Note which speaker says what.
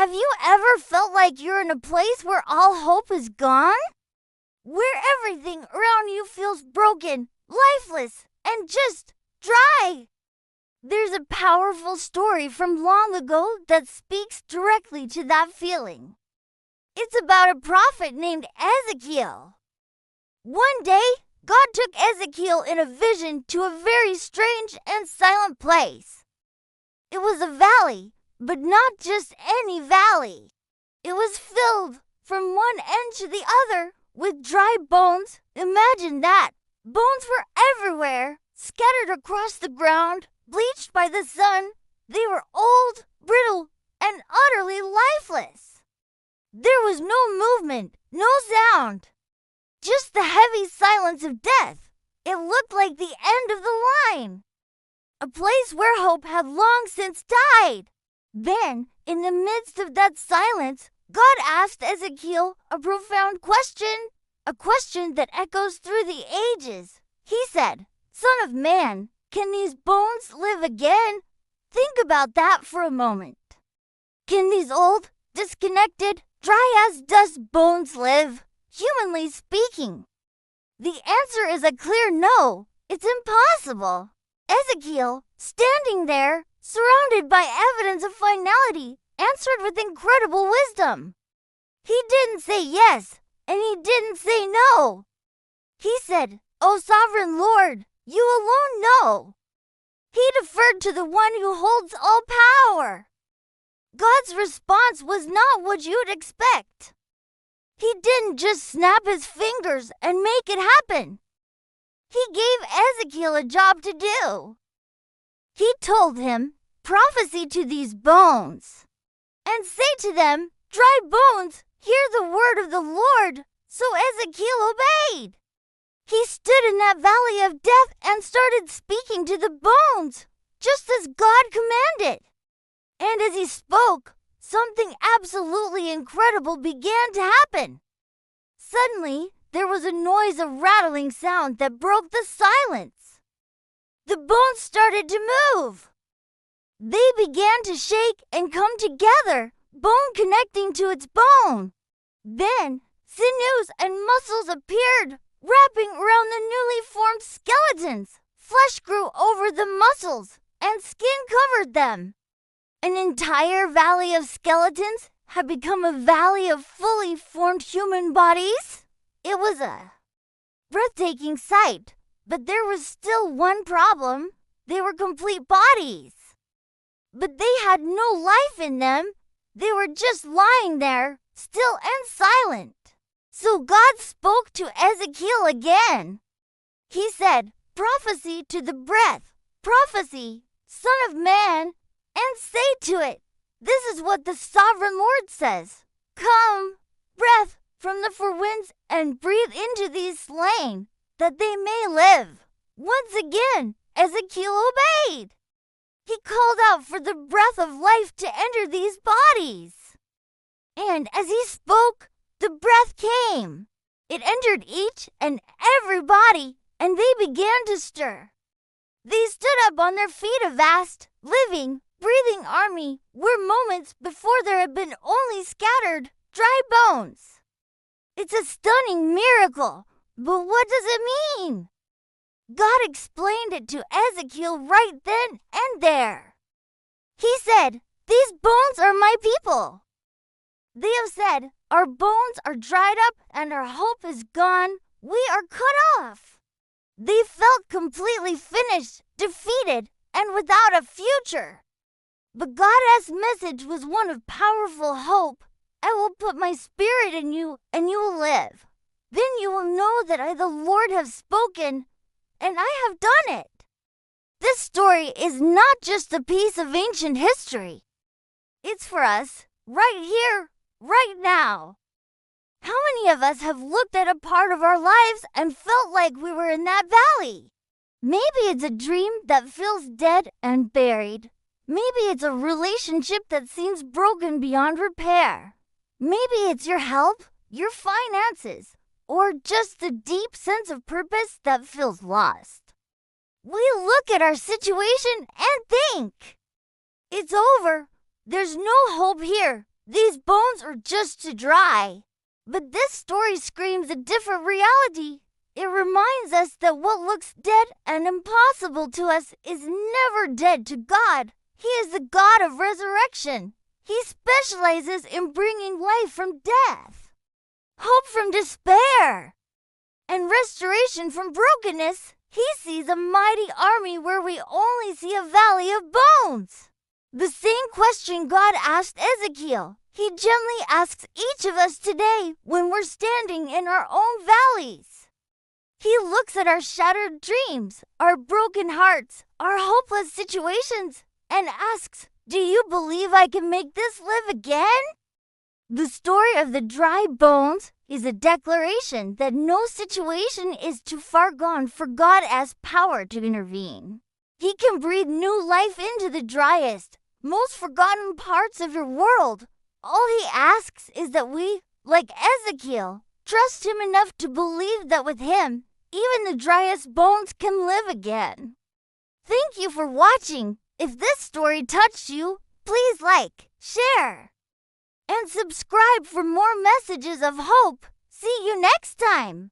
Speaker 1: Have you ever felt like you're in a place where all hope is gone? Where everything around you feels broken, lifeless, and just dry? There's a powerful story from long ago that speaks directly to that feeling. It's about a prophet named Ezekiel. One day, God took Ezekiel in a vision to a very strange and silent place. It was a valley, but not just any valley. It was filled from one end to the other with dry bones. Imagine that. Bones were everywhere, scattered across the ground, bleached by the sun. They were old, brittle, and utterly lifeless. There was no movement, no sound. Just the heavy silence of death. It looked like the end of the line. A place where hope had long since died. Then, in the midst of that silence, God asked Ezekiel a profound question, a question that echoes through the ages. He said, "Son of man, can these bones live again?" Think about that for a moment. Can these old, disconnected, dry-as-dust bones live, humanly speaking? The answer is a clear no. It's impossible. Ezekiel, standing there, surrounded by evidence of finality, answered with incredible wisdom. He didn't say yes, and he didn't say no. He said, "O sovereign Lord, you alone know." He deferred to the one who holds all power. God's response was not what you'd expect. He didn't just snap his fingers and make it happen. He gave Ezekiel a job to do. He told him, "Prophesy to these bones, and say to them, 'Dry bones, hear the word of the Lord.'" So Ezekiel obeyed. He stood in that valley of death and started speaking to the bones, just as God commanded. And as he spoke, something absolutely incredible began to happen. Suddenly, there was a noise of rattling sound that broke the silence. The bones started to move. They began to shake and come together, bone connecting to its bone. Then, sinews and muscles appeared, wrapping around the newly formed skeletons. Flesh grew over the muscles, and skin covered them. An entire valley of skeletons had become a valley of fully formed human bodies. It was a breathtaking sight, but there was still one problem. They were complete bodies. But they had no life in them. They were just lying there, still and silent. So God spoke to Ezekiel again. He said, "Prophesy to the breath, prophesy, Son of man, and say to it, 'This is what the sovereign Lord says. Come, breath from the four winds, and breathe into these slain, that they may live.'" Once again, Ezekiel obeyed. He called out for the breath of life to enter these bodies. And as he spoke, the breath came. It entered each and every body, and they began to stir. They stood up on their feet, a vast, living, breathing army, where moments before there had been only scattered, dry bones. It's a stunning miracle, but what does it mean? God explained it to Ezekiel right then and there. He said, "These bones are my people." They have said, "Our bones are dried up and our hope is gone. We are cut off." They felt completely finished, defeated, and without a future. But God's message was one of powerful hope. "I will put my spirit in you, and you will live. Then you will know that I, the Lord, have spoken, and I have done it." This story is not just a piece of ancient history. It's for us, right here, right now. How many of us have looked at a part of our lives and felt like we were in that valley? Maybe it's a dream that feels dead and buried. Maybe it's a relationship that seems broken beyond repair. Maybe it's your health, your finances, or just the deep sense of purpose that feels lost. We look at our situation and think, "It's over. There's no hope here. These bones are just too dry. But this story screams a different reality. It reminds us that what looks dead and impossible to us is never dead to God. He is the God of resurrection. He specializes in bringing life from death, hope from despair, and restoration from brokenness. He sees a mighty army where we only see a valley of bones. The same question God asked Ezekiel, He gently asks each of us today when we're standing in our own valleys. He looks at our shattered dreams, our broken hearts, our hopeless situations, and asks, do you believe I can make this live again? The story of the dry bones is a declaration that no situation is too far gone for God as power to intervene. He can breathe new life into the driest, most forgotten parts of your world. All He asks is that we, like Ezekiel, trust Him enough to believe that with Him, even the driest bones can live again. Thank you for watching. If this story touched you, please like, share, and subscribe for more messages of hope. See you next time.